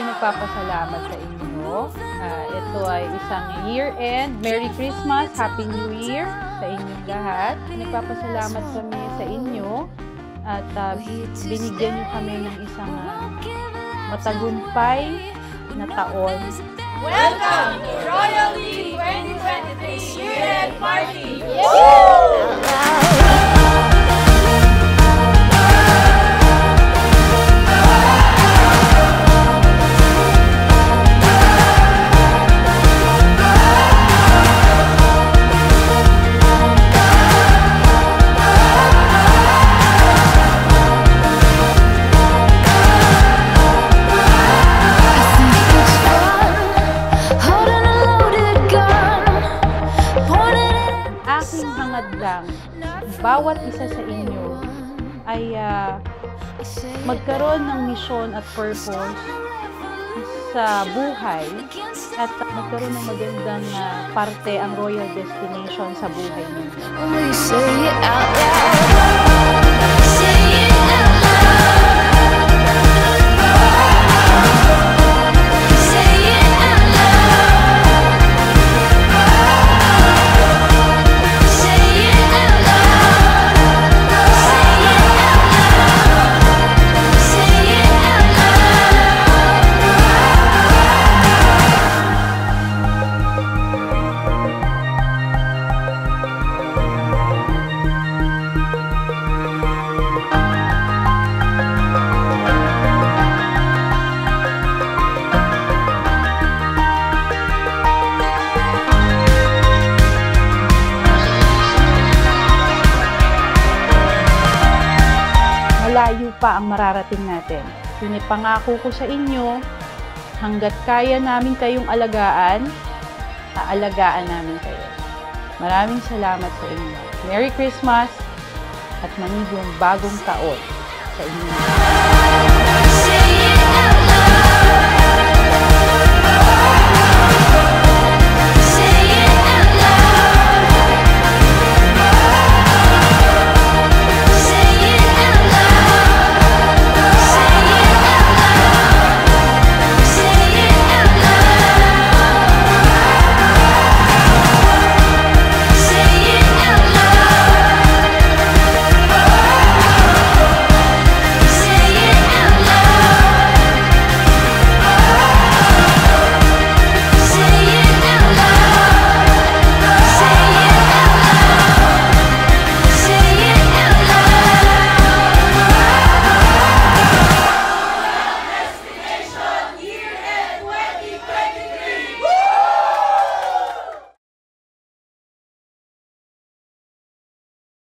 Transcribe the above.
ay nagpapasalamat sa inyo. Ito ay isang year-end. Merry Christmas, Happy New Year sa inyong lahat. Nagpapasalamat kami sa inyo at binigyan niyo kami ng isang matagumpay na taon. Welcome to Royalty 2023 Year-End Party! Lang, bawat isa sa inyo ay magkaroon ng misyon at purpose sa buhay at magkaroon ng magandang parte ang Royal Destination sa buhay ninyo. Malayo pa ang mararating natin. Pinipangako ko sa inyo, hanggat kaya namin kayong alagaan, aalagaan namin kayo. Maraming salamat sa inyo. Merry Christmas at manigong bagong taon sa inyo.